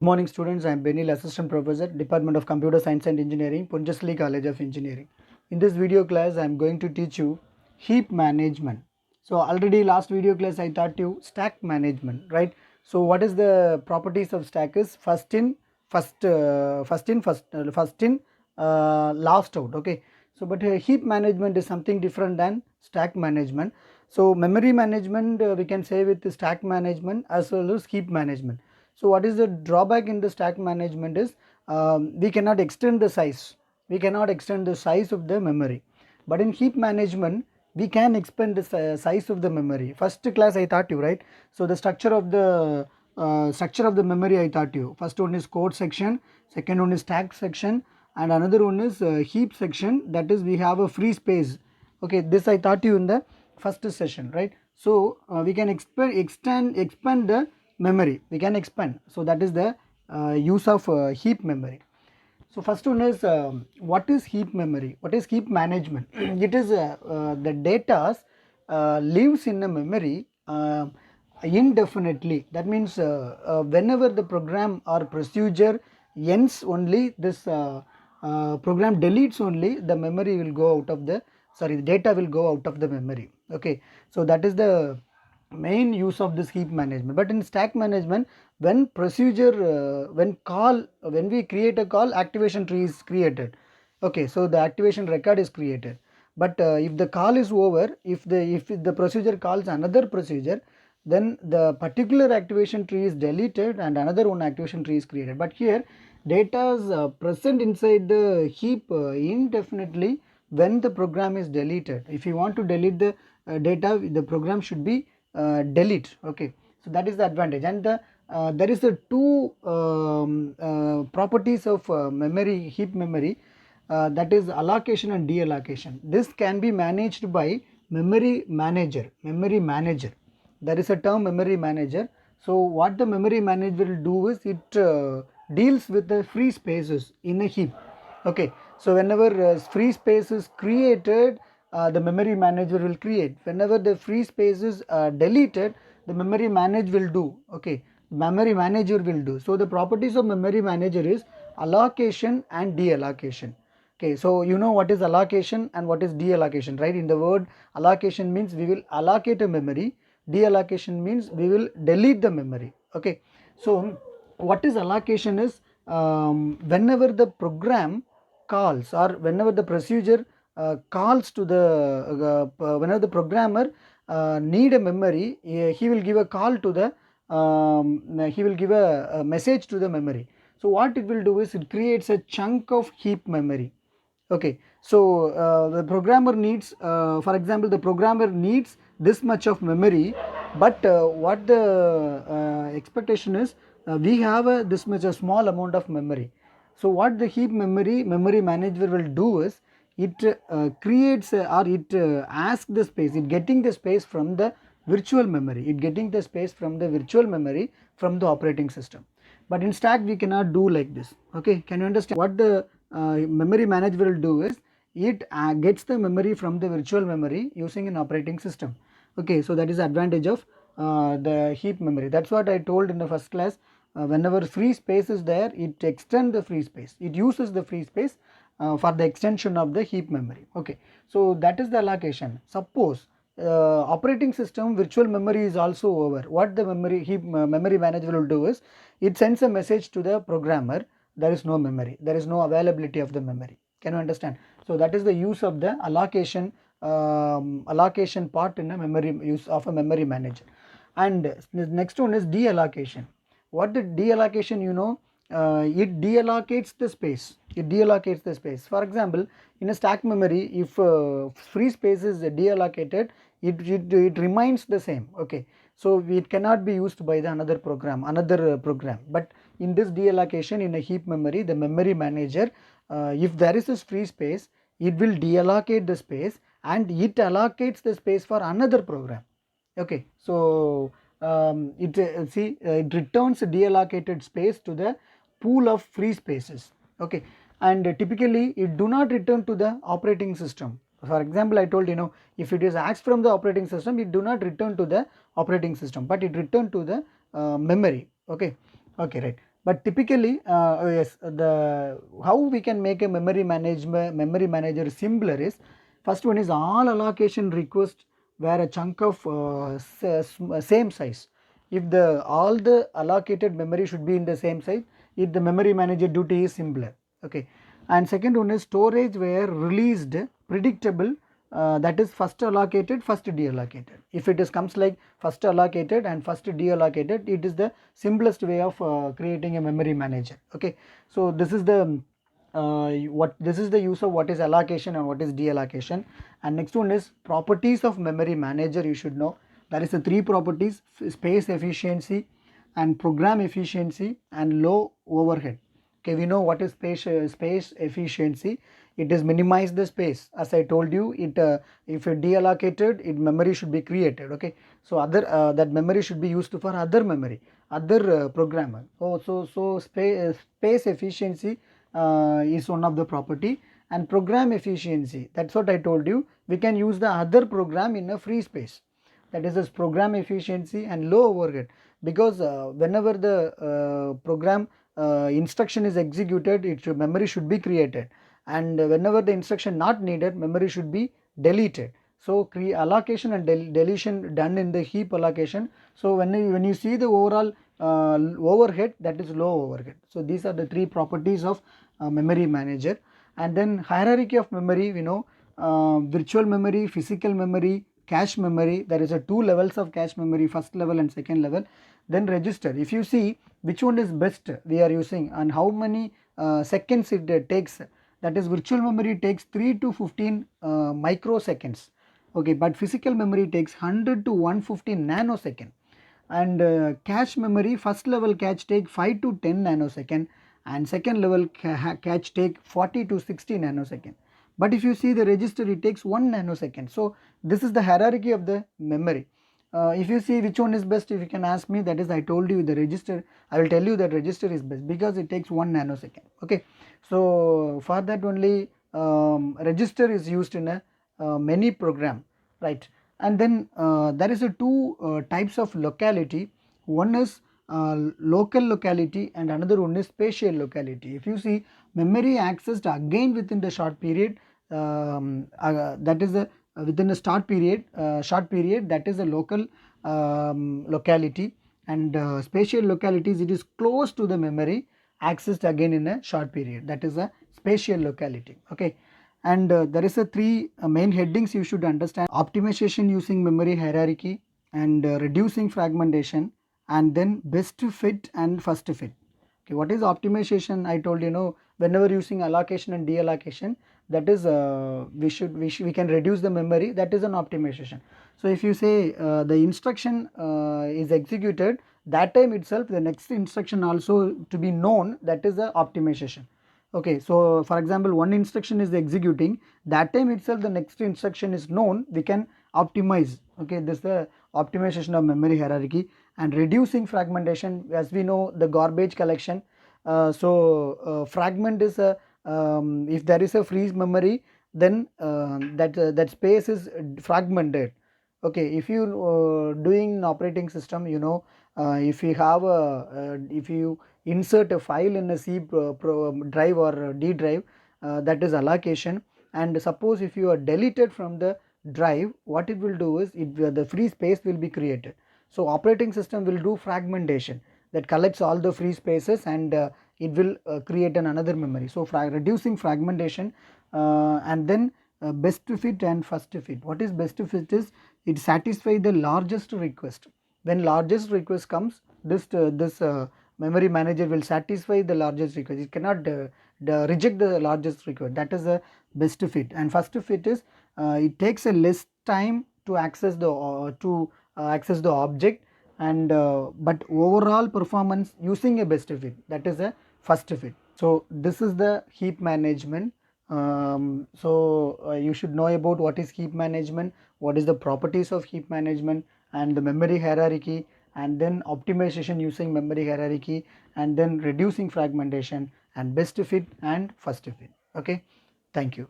Good morning students, I am Benil, Assistant Professor, Department of Computer Science and Engineering, Pondicherry College of Engineering. In this video class, I am going to teach you heap management. So already last video class I taught you stack management, right? So what is the properties of stack is first in, last out, okay? So but heap management is something different than stack management. So memory management we can say with the stack management as well as heap management. So what is the drawback in the stack management is we cannot extend the size. We cannot extend the size of the memory. But in heap management, we can expand the size of the memory. First class I taught you, right? So the structure of the memory I taught you. First one is code section, second one is stack section, and another one is heap section. That is, we have a free space. Okay, this I taught you in the first session, right? So we can expand the memory. We can expand. So that is the use of heap memory. So first one is what is heap memory? What is heap management? It is the data lives in a memory indefinitely. That means whenever the program or procedure ends, only this program deletes, only the memory will go out of the the data will go out of the memory. Okay, so that is the main use of this heap management. But in stack management, when procedure when we create a call, activation tree is created. Okay, so the activation record is created. But if the call is over, if the procedure calls another procedure, then the particular activation tree is deleted and another one activation tree is created. But here data is present inside the heap indefinitely when the program is deleted. If you want to delete the data, the program should be delete. Okay, so that is the advantage. And there is the two properties of memory, heap memory, that is allocation and deallocation. This can be managed by memory manager. There is a term memory manager. So what the memory manager will do is it deals with the free spaces in a heap. Okay, so whenever free space is created, the memory manager will create. Whenever the free space is deleted, the memory manager will do. Okay, memory manager will do. So the properties of memory manager is allocation and deallocation. Okay, so you know what is allocation and what is deallocation, right? In the word allocation means we will allocate a memory, deallocation means we will delete the memory. Okay, so what is allocation is whenever the program calls or whenever the procedure calls to the whenever the programmer need a memory, he will give a call to the he will give a message to the memory. So what it will do is it creates a chunk of heap memory. Okay, so the programmer needs for example, the programmer needs this much of memory, but what the expectation is, we have this much a small amount of memory. So what the heap memory manager will do is it creates or it asks the space, it getting the space from the virtual memory, from the operating system. But in stack we cannot do like this. Okay, can you understand? What the memory manager will do is it gets the memory from the virtual memory using an operating system. Okay, so that is the advantage of the heap memory. That's what I told in the first class. Whenever free space is there, it extends the free space, it uses the free space for the extension of the heap memory. Okay, so that is the allocation. Suppose operating system virtual memory is also over, what the memory manager will do is it sends a message to the programmer, there is no memory, there is no availability of the memory. Can you understand? So that is the use of the allocation part in a memory, use of a memory manager. And the next one is deallocation. What the deallocation, you know, it deallocates the space. For example, in a stack memory, if free space is deallocated, it remains the same. Okay, so it cannot be used by the another program. But in this deallocation in a heap memory, the memory manager, if there is a free space, it will deallocate the space and it allocates the space for another program. Okay, so it returns deallocated space to the pool of free spaces. Okay, and typically it do not return to the operating system. For example, I told, you know, if it is asked from the operating system, it do not return to the operating system, but it return to the memory. Okay, right. But typically, yes, the how we can make a memory manager simpler is, first one is all allocation request where a chunk of same size. If the all the allocated memory should be in the same size, if the memory manager duty is simpler. Okay, and second one is storage where released predictable, that is first allocated, first deallocated. If it is comes like first allocated and first deallocated, it is the simplest way of creating a memory manager. Okay, so this is the this is the use of what is allocation and what is deallocation. And next one is properties of memory manager. You should know there is the three properties: space efficiency and program efficiency and low overhead. Okay, we know what is space efficiency. It is minimize the space. As I told you, it if it deallocated, it memory should be created. Okay, so other that memory should be used for other memory, other programmer. So space efficiency is one of the property, and program efficiency, that's what I told you, we can use the other program in a free space. That is this program efficiency and low overhead, because whenever the program instruction is executed, memory should be created, and whenever the instruction not needed, memory should be deleted. So allocation and deletion done in the heap allocation. So when you see the overall overhead, that is low overhead. So these are the three properties of memory manager. And then hierarchy of memory, we know virtual memory, physical memory, cache memory. There is a two levels of cache memory, first level and second level. Then register. If you see which one is best we are using and how many seconds it takes, that is virtual memory takes 3 to 15 microseconds. Okay, but physical memory takes 100 to 150 nanosecond. And cache memory, first level cache take 5 to 10 nanosecond, and second level cache take 40 to 60 nanosecond. But if you see the register, it takes 1 nanosecond. So this is the hierarchy of the memory. If you see which one is best, if you can ask me, that is I told you the register, I will tell you that register is best because it takes 1 nanosecond. Okay, so for that only register is used in a many program, right? And then there is a two types of locality. One is local locality and another one is spatial locality. If you see memory accessed again within the short period, that is a within a short period, that is a local locality. And spatial localities, it is close to the memory accessed again in a short period, that is a spatial locality. Okay, and there is a three main headings you should understand: optimization using memory hierarchy, and reducing fragmentation, and then best fit and first fit. Okay, what is optimization? I told you know, whenever using allocation and deallocation, that is we can reduce the memory, that is an optimization. So if you say the instruction is executed, that time itself the next instruction also to be known, that is the optimization. Okay, so for example, one instruction is executing, that time itself the next instruction is known, we can optimize. Okay, this is the optimization of memory hierarchy. And reducing fragmentation, as we know, the garbage collection. Fragment is a if there is a free memory, then that space is fragmented. Okay, if you doing operating system, you know, if you have if you insert a file in a C drive or D drive, that is allocation. And suppose if you are deleted from the drive, what it will do is the free space will be created. So operating system will do fragmentation, that collects all the free spaces, and it will create another memory. So reducing fragmentation, and then best fit and first fit. What is best fit is it satisfies the largest request. When largest request comes, this memory manager will satisfy the largest request. It cannot reject the largest request. That is the best fit. And first fit is it takes a less time to access the object, and but overall performance using a best fit, that is a first fit. So this is the heap management. You should know about what is heap management, what is the properties of heap management, and the memory hierarchy, and then optimization using memory hierarchy, and then reducing fragmentation, and best fit and first fit. Okay, thank you.